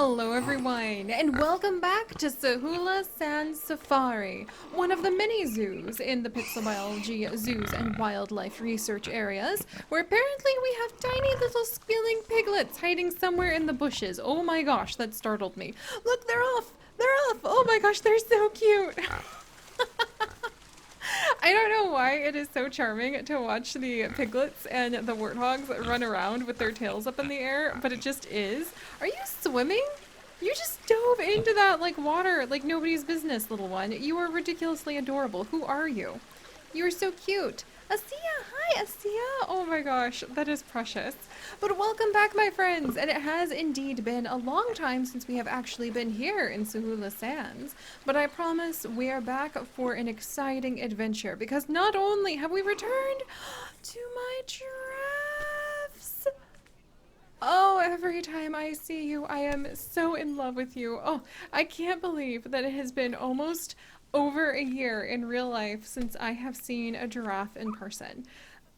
Hello everyone, and welcome back to SAHULA Sand Safari, one of the many zoos in the Pixel Biology zoos and wildlife research areas, where apparently we have tiny little squealing piglets hiding somewhere in the bushes. Oh my gosh, that startled me. Look, they're off! They're off! Oh my gosh, they're so cute! I don't know why it is so charming to watch the piglets and the warthogs run around with their tails up in the air, but it just is. Are you swimming? You just dove into that like water like nobody's business, little one. You are ridiculously adorable. Who are you? You are so cute. Asia, hi Asia. Oh my gosh, that is precious. But welcome back, my friends. And it has indeed been a long time since we have actually been here in SAHULA Sands. But I promise we are back for an exciting adventure because not only have we returned to my giraffes. Oh, every time I see you, I am so in love with you. Oh, I can't believe that it has been almost over a year in real life since I have seen a giraffe in person.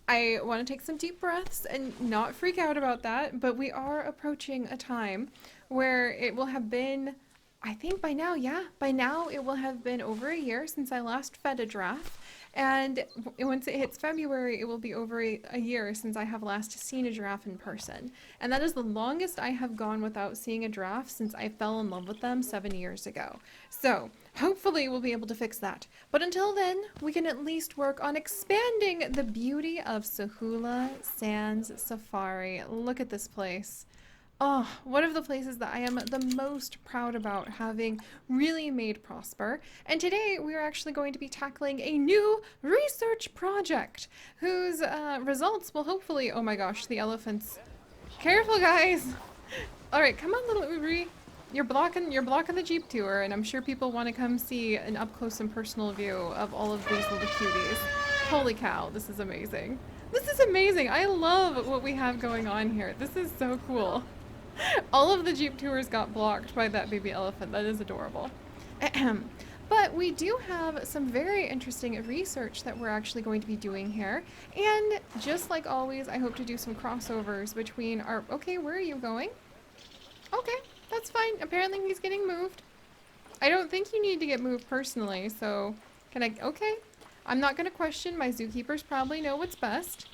I want to take some deep breaths and not freak out about that, but we are approaching a time where it will have been, I think by now, yeah, by now it will have been over a year since I last fed a giraffe. And once it hits February, it will be over a year since I have last seen a giraffe in person. And that is the longest I have gone without seeing a giraffe since I fell in love with them 7 years ago. So hopefully we'll be able to fix that. But until then, we can at least work on expanding the beauty of SAHULA Sands Safari. Look at this place. Oh, one of the places that I am the most proud about having really made prosper. And today we are actually going to be tackling a new research project whose results will hopefully, oh my gosh, the elephants. Careful, guys. All right, come on, little Uri. You're blocking the Jeep tour, and I'm sure people want to come see an up close and personal view of all of these little cuties. Holy cow, this is amazing. This is amazing. I love what we have going on here. This is so cool. All of the Jeep tours got blocked by that baby elephant. That is adorable. But we do have some very interesting research that we're actually going to be doing here. And just like always, I hope to do some crossovers between our... Okay, where are you going? Okay, that's fine. Apparently he's getting moved. I don't think you need to get moved personally, so... Can I... Okay. I'm not going to question. My zookeepers probably know what's best.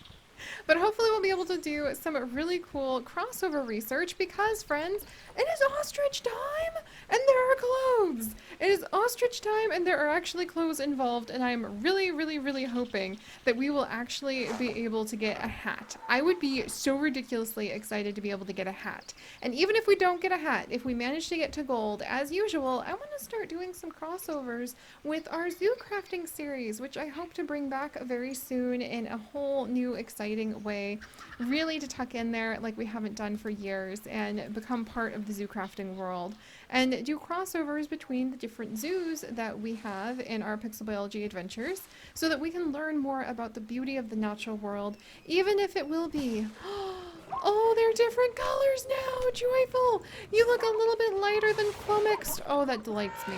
But hopefully we'll be able to do some really cool crossover research because, friends, it is ostrich time and there are clothes. It is ostrich time and there are actually clothes involved, and I'm really hoping that we will actually be able to get a hat. I would be so ridiculously excited to be able to get a hat. And even if we don't get a hat, if we manage to get to gold, as usual, I want to start doing some crossovers with our zoo crafting series, which I hope to bring back very soon in a whole new exciting way, really to tuck in there like we haven't done for years and become part of the zoo crafting world and do crossovers between the different zoos that we have in our Pixel Biology adventures so that we can learn more about the beauty of the natural world, even if it will be oh, they're different colors now. Joyful, you look a little bit lighter than flummoxed. Oh, that delights me.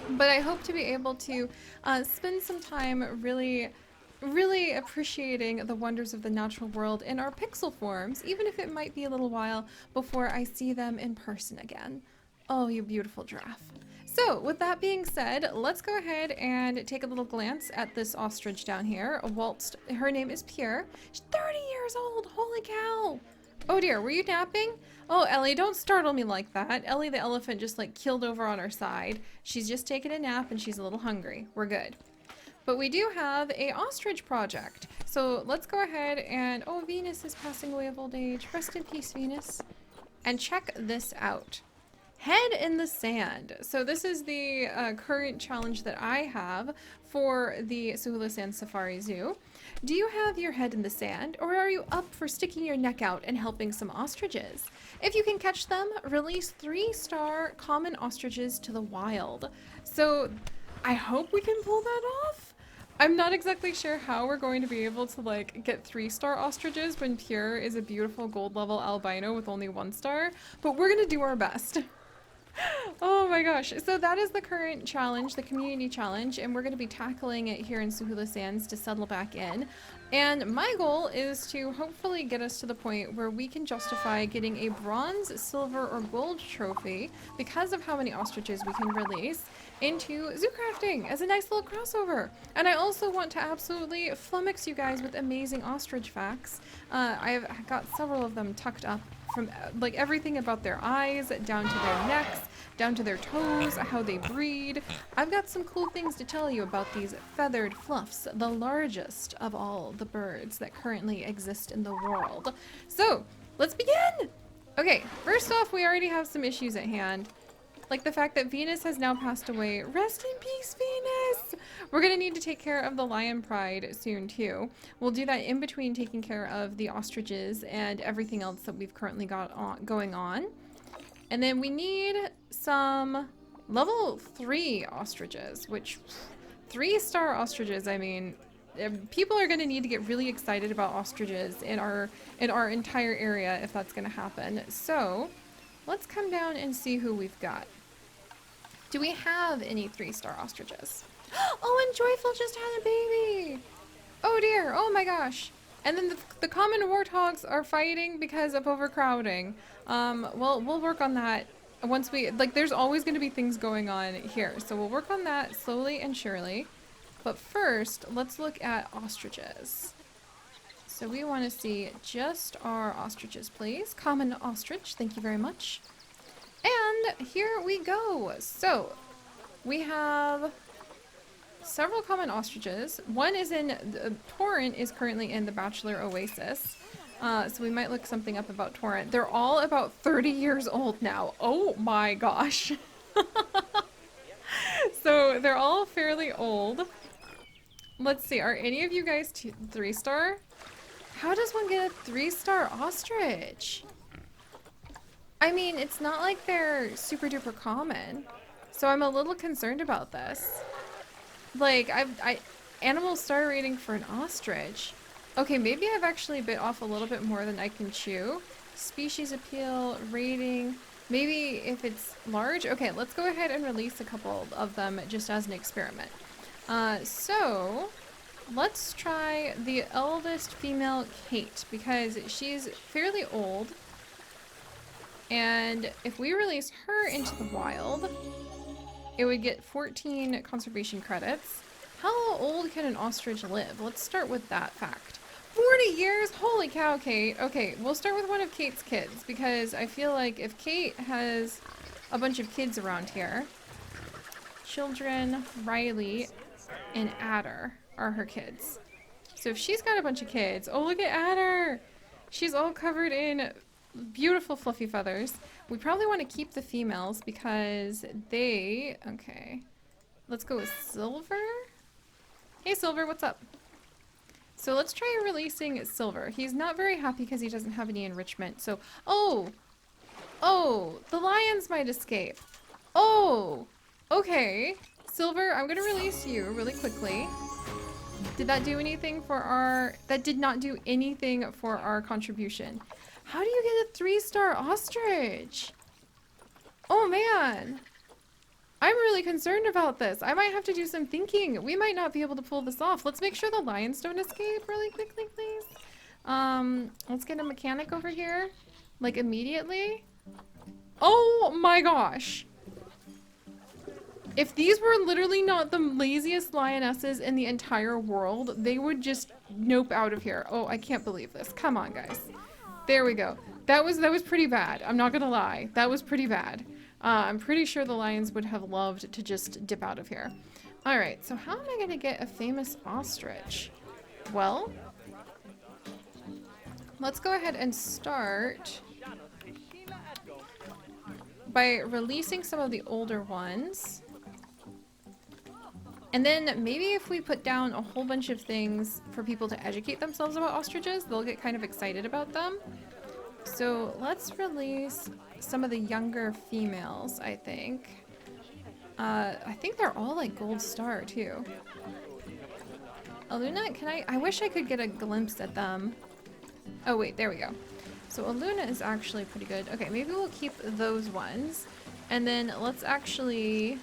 But I hope to be able to spend some time really appreciating the wonders of the natural world in our pixel forms, even if it might be a little while before I see them in person again. Oh, you beautiful giraffe. So, with that being said, let's go ahead and take a little glance at this ostrich down here. Whilst her name is Pure. She's 30 years old. Holy cow. Oh dear, were you napping? Oh, Ellie, don't startle me like that. Ellie the elephant just like killed over on her side. She's just taking a nap and she's a little hungry. We're good. But we do have a ostrich project. So let's go ahead and... Oh, Venus is passing away of old age. Rest in peace, Venus. And check this out. Head in the sand. So this is the current challenge that I have for the SAHULA Sand Safari Zoo. Do you have your head in the sand, or are you up for sticking your neck out and helping some ostriches? If you can catch them, release 3-star common ostriches to the wild. So I hope we can pull that off. I'm not exactly sure how we're going to be able to like get 3-star ostriches when Pure is a beautiful gold level albino with only 1 star, but we're gonna do our best. Oh my gosh. So that is the current challenge, the community challenge, and we're going to be tackling it here in SAHULA Sands to settle back in. And my goal is to hopefully get us to the point where we can justify getting a bronze, silver, or gold trophy because of how many ostriches we can release into zoo crafting as a nice little crossover. And I also want to absolutely flummox you guys with amazing ostrich facts. I've got several of them tucked up from like everything about their eyes down to their necks, down to their toes, how they breed. I've got some cool things to tell you about these feathered fluffs, the largest of all the birds that currently exist in the world. So, let's begin! Okay, first off, we already have some issues at hand. Like the fact that Venus has now passed away. Rest in peace, Venus! We're gonna need to take care of the lion pride soon, too. We'll do that in between taking care of the ostriches and everything else that we've currently got going on. And then we need some level 3 ostriches, which 3-star ostriches, I mean, people are going to need to get really excited about ostriches in our entire area if that's going to happen. So let's come down and see who we've got. Do we have any 3-star ostriches? Oh, and Joyful just had a baby. Oh dear. Oh my gosh. And then the common warthogs are fighting because of overcrowding. Well, we'll work on that once we, like, there's always going to be things going on here. So we'll work on that slowly and surely. But first, let's look at ostriches. So we want to see just our ostriches, please. Common ostrich, thank you very much. And here we go. So we have several common ostriches. One is in, Torrent is currently in the Bachelor Oasis. So we might look something up about Torrent. They're all about 30 years old now. Oh my gosh. So they're all fairly old. Let's see, are any of you guys 3-star? How does one get a 3-star ostrich? I mean, it's not like they're super duper common. So I'm a little concerned about this. Like, animal star rating for an ostrich. Okay, maybe I've actually bit off a little bit more than I can chew. Species appeal, rating. Maybe if it's large. Okay, let's go ahead and release a couple of them just as an experiment. So let's try the eldest female, Kate, because she's fairly old. And if we release her into the wild, it would get 14 conservation credits. How old can an ostrich live? Let's start with that fact. 40 years? Holy cow, Kate. Okay, we'll start with one of Kate's kids, because I feel like if Kate has a bunch of kids around here, Children, Riley, and Adder are her kids. So if she's got a bunch of kids, oh look at Adder! She's all covered in beautiful fluffy feathers. We probably want to keep the females because they, okay. Let's go with Silver. Hey Silver, what's up? So let's try releasing Silver. He's not very happy because he doesn't have any enrichment. So, oh, the lions might escape. Oh, okay. Silver, I'm gonna release you really quickly. Did that do anything for our... That did not do anything for our contribution. How do you get a 3-star ostrich? Oh man. I'm really concerned about this. I might have to do some thinking. We might not be able to pull this off. Let's make sure the lions don't escape really quickly, please. Let's get a mechanic over here. Like immediately. Oh my gosh. If these were literally not the laziest lionesses in the entire world, they would just nope out of here. Oh, I can't believe this. Come on, guys. There we go. That was pretty bad. I'm not gonna lie. That was pretty bad. I'm pretty sure the lions would have loved to just dip out of here. Alright, so how am I gonna get a famous ostrich? Well, let's go ahead and start by releasing some of the older ones. And then maybe if we put down a whole bunch of things for people to educate themselves about ostriches, they'll get kind of excited about them. So let's release some of the younger females, I think. I think they're all like gold star too. Aluna, I wish I could get a glimpse at them. Oh wait, there we go. So Aluna is actually pretty good. Okay, maybe we'll keep those ones. And then let's actually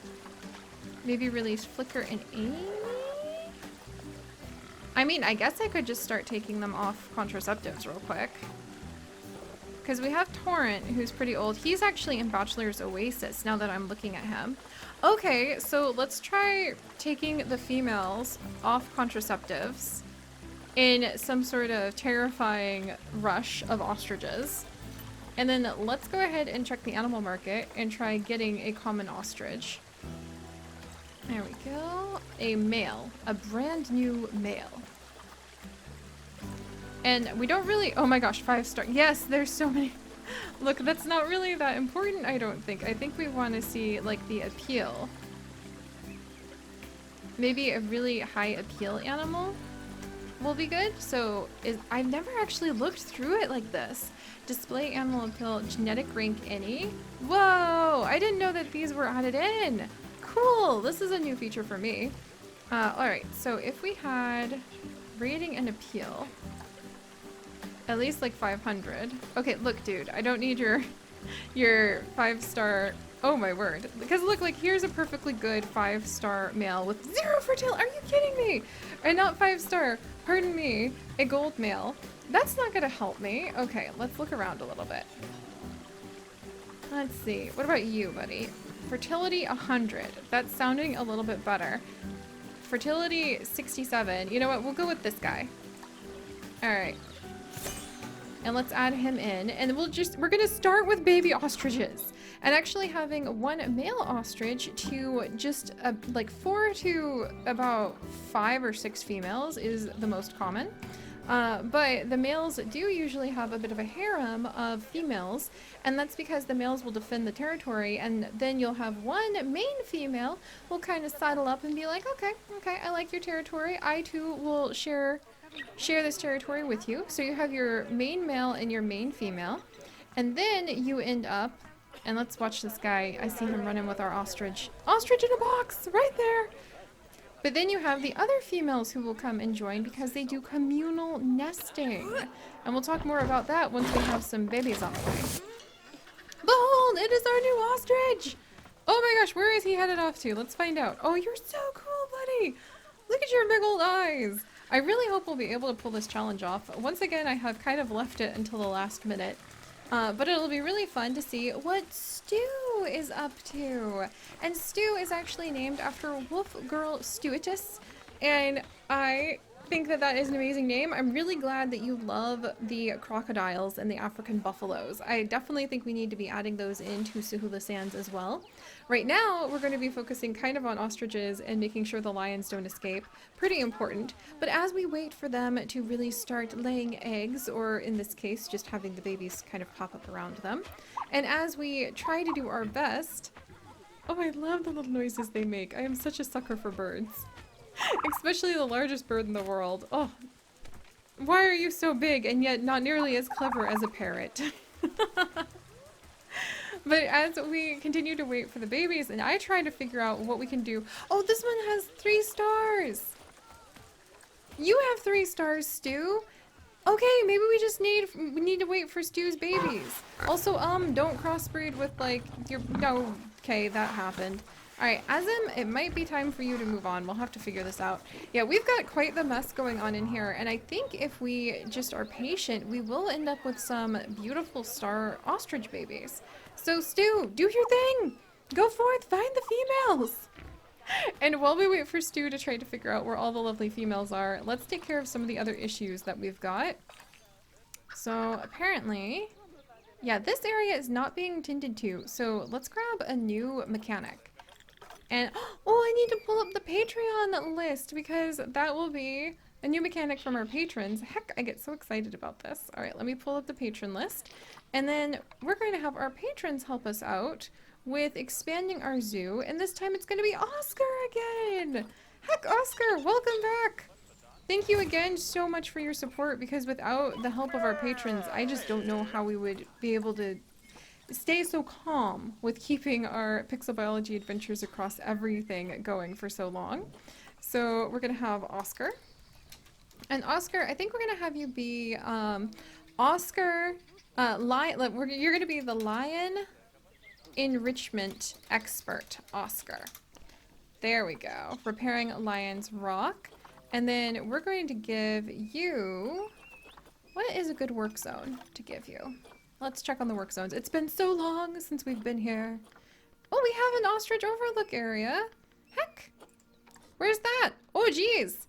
maybe release Flicker and Amy? I mean, I guess I could just start taking them off contraceptives real quick. Because we have Torrent, who's pretty old. He's actually in Bachelor's Oasis, now that I'm looking at him. Okay, so let's try taking the females off contraceptives in some sort of terrifying rush of ostriches. And then let's go ahead and check the animal market and try getting a common ostrich. There we go. A male. A brand new male. And we don't really... Oh my gosh, 5-star. Yes, there's so many. Look, that's not really that important, I don't think. I think we want to see, like, the appeal. Maybe a really high appeal animal will be good. So, I've never actually looked through it like this. Display animal appeal, genetic rank any. Whoa! I didn't know that these were added in. Cool! This is a new feature for me. Alright, so if we had rating and appeal... At least like 500. Okay, look, dude, I don't need your 5-star. Oh my word! Because look, like here's a perfectly good 5-star male with 0 fertility. Are you kidding me? Or not 5-star. Pardon me, a gold male. That's not gonna help me. Okay, let's look around a little bit. Let's see. What about you, buddy? Fertility 100. That's sounding a little bit better. Fertility 67. You know what? We'll go with this guy. All right. And let's add him in, and we're gonna start with baby ostriches. And actually having one male ostrich to just like 4 to about 5 or 6 females is the most common. But the males do usually have a bit of a harem of females, and that's because the males will defend the territory, and then you'll have one main female will kind of sidle up and be like, okay, I like your territory. I too will share this territory with you. So you have your main male and your main female, and then you end up, and let's watch this guy. I see him running with our ostrich in a box right there. But then you have the other females who will come and join because they do communal nesting, and we'll talk more about that once we have some babies on the way. Behold, it is our new ostrich. Oh my gosh, where is he headed off to? Let's find out. Oh, you're so cool, buddy. Look at your big old eyes. I really hope we'll be able to pull this challenge off. Once again, I have kind of left it until the last minute. But it'll be really fun to see what Stu is up to. And Stu is actually named after wolf girl Stuitis. And I think that that is an amazing name. I'm really glad that you love the crocodiles and the African buffaloes. I definitely think we need to be adding those into SAHULA Sands as well. Right now, we're going to be focusing kind of on ostriches and making sure the lions don't escape. Pretty important. But as we wait for them to really start laying eggs, or in this case, just having the babies kind of pop up around them, and as we try to do our best... Oh, I love the little noises they make. I am such a sucker for birds. Especially the largest bird in the world. Oh, why are you so big and yet not nearly as clever as a parrot? But as we continue to wait for the babies and I try to figure out what we can do. Oh, this one has 3 stars. You have 3 stars, Stu. Okay, maybe we need to wait for Stu's babies. Also, don't crossbreed with like your... No, okay, that happened. Alright, Azim, it might be time for you to move on. We'll have to figure this out. Yeah, we've got quite the mess going on in here, and I think if we just are patient, we will end up with some beautiful star ostrich babies. So, Stu, do your thing! Go forth, find the females! And while we wait for Stu to try to figure out where all the lovely females are, let's take care of some of the other issues that we've got. So, apparently... Yeah, this area is not being tended to, so let's grab a new mechanic. And, oh, I need to pull up the Patreon list because that will be a new mechanic from our patrons. Heck, I get so excited about this. All right, let me pull up the patron list. And then we're going to have our patrons help us out with expanding our zoo. And this time it's going to be Oscar again. Heck, Oscar, welcome back. Thank you again so much for your support, because without the help of our patrons, I just don't know how we would be able to stay so calm with keeping our pixel biology adventures across everything going for so long. So we're gonna have Oscar. And Oscar, I think we're gonna have you be Oscar you're gonna be the lion enrichment expert, Oscar. There we go. Repairing lion's rock. And then we're going to give you... What is a good work zone to give you? Let's check on the work zones. It's been so long since we've been here. Oh, we have an ostrich overlook area. Heck. Where's that? Oh, geez.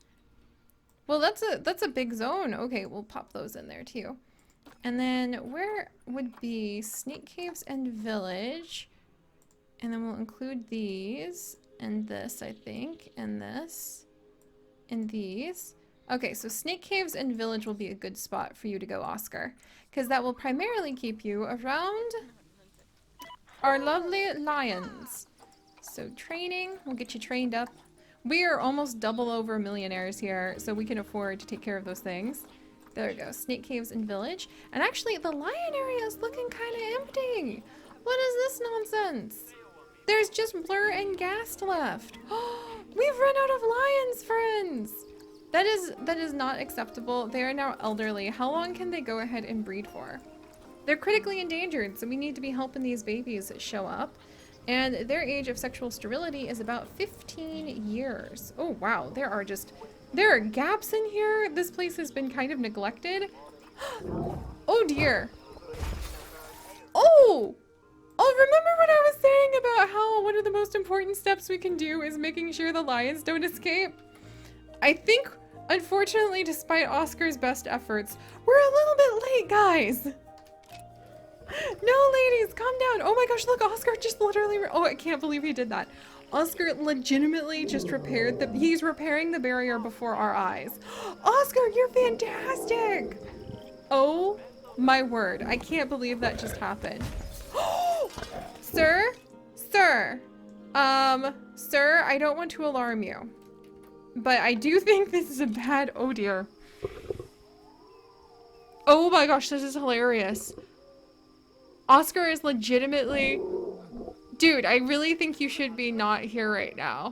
Well, that's a big zone. Okay, we'll pop those in there too. And then where would be snake caves and village? And then we'll include these and this, I think, and this and these. Okay, so snake caves and village will be a good spot for you to go, Oscar, because that will primarily keep you around our lovely lions. So training, we'll get you trained up. We are almost double over millionaires here, so we can afford to take care of those things. There we go, snake caves and village. And actually, the lion area is looking kind of empty. What is this nonsense? There's just blur and ghast left. We've run out of lions, friends. That is not acceptable. They are now elderly. How long can they go ahead and breed for? They're critically endangered, so we need to be helping these babies show up. And their age of sexual sterility is about 15 years. Oh wow, there are gaps in here. This place has been kind of neglected. Oh dear. Oh! Oh, remember what I was saying about how one of the most important steps we can do is making sure the lions don't escape? I think, unfortunately, despite Oscar's best efforts, we're a little bit late, guys. No, ladies, calm down. Oh my gosh, look, Oscar just literally, oh, I can't believe he did that. Oscar legitimately just he's repairing the barrier before our eyes. Oscar, you're fantastic. Oh my word, I can't believe that just happened. Sir, sir, I don't want to alarm you, but I do think this is a bad, oh dear. Oh my gosh, this is hilarious. Oscar is legitimately... Dude, I really think you should be not here right now.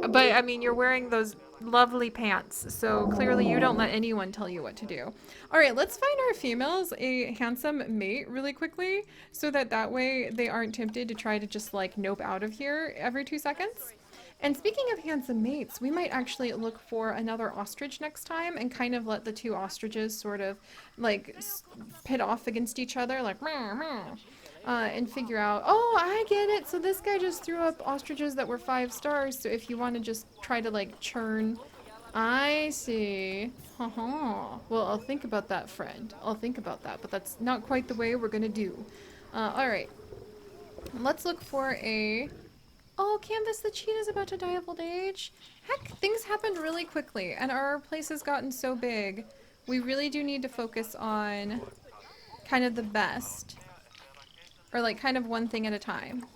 But, I mean, you're wearing those lovely pants, so clearly you don't let anyone tell you what to do. Alright, let's find our females a handsome mate really quickly, so that way they aren't tempted to try to just, like, nope out of here every 2 seconds. And speaking of handsome mates, we might actually look for another ostrich next time and kind of let the two ostriches sort of like pit off against each other, like meh, meh, and figure out, oh, I get it. So this guy just threw up ostriches that were 5 stars. So if you want to just try to like churn, I see. Well, I'll think about that, friend. I'll think about that, but that's not quite the way we're gonna do. All right, let's look for a... Oh, Canvas, the cheetah's about to die of old age. Heck, things happened really quickly, and our place has gotten so big. We really do need to focus on kind of the best. Or like kind of one thing at a time.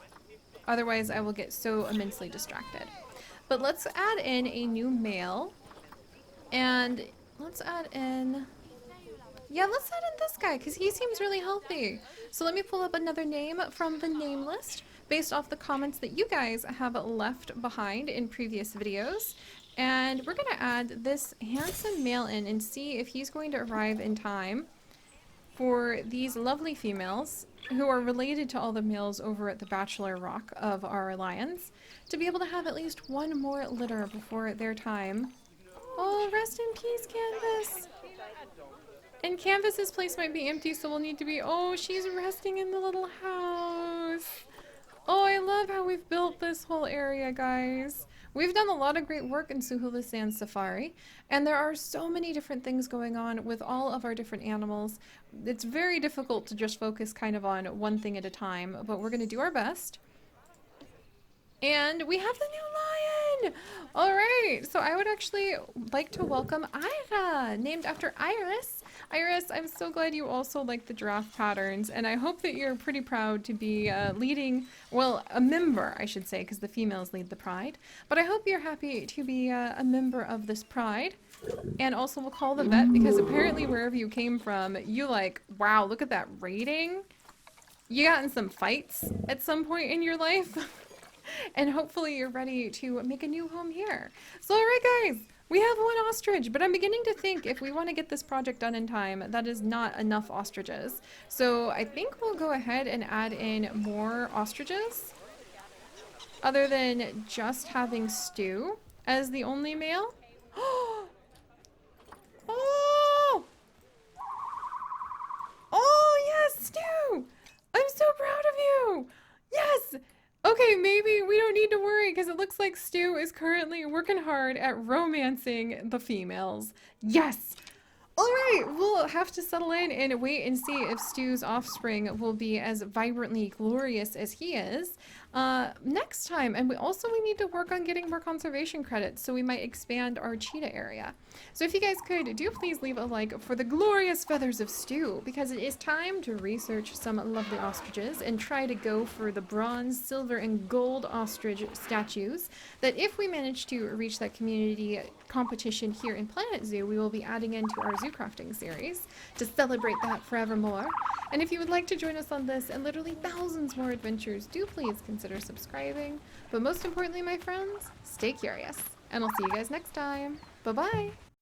Otherwise, I will get so immensely distracted. But let's add in a new male. And let's add in... Yeah, let's add in this guy, because he seems really healthy. So let me pull up another name from the name list, based off the comments that you guys have left behind in previous videos. And we're going to add this handsome male in and see if he's going to arrive in time for these lovely females who are related to all the males over at the Bachelor Rock of our lions to be able to have at least one more litter before their time. Oh, rest in peace, Canvas. And Canvas's place might be empty, so we'll need to be... Oh, she's resting in the little house. Oh, I love how we've built this whole area, guys. We've done a lot of great work in SAHULA Sand Safari, and there are so many different things going on with all of our different animals. It's very difficult to just focus kind of on one thing at a time, but we're going to do our best. And we have the new lion! Alright, so I would actually like to welcome Ira, named after Iris. Iris, I'm so glad you also like the giraffe patterns, and I hope that you're pretty proud to be leading, well, a member, I should say, because the females lead the pride. But I hope you're happy to be a member of this pride. And also we'll call the vet, because apparently wherever you came from, you like, wow, look at that rating. You got in some fights at some point in your life. And hopefully you're ready to make a new home here. So alright guys, we have one ostrich, but I'm beginning to think if we want to get this project done in time, that is not enough ostriches. So I think we'll go ahead and add in more ostriches, other than just having Stu as the only male. like Stu is currently working hard at romancing the females. Yes! Alright, we'll have to settle in and wait and see if Stu's offspring will be as vibrantly glorious as he is next time. And we need to work on getting more conservation credits, so we might expand our cheetah area. So if you guys could, do please leave a like for the glorious feathers of Stu, because it is time to research some lovely ostriches and try to go for the bronze, silver, and gold ostrich statues that if we manage to reach that community competition here in Planet Zoo, we will be adding into our zoo crafting series to celebrate that forevermore. And if you would like to join us on this and literally thousands more adventures, do please consider subscribing. But most importantly, my friends, stay curious. And I'll see you guys next time. Bye-bye!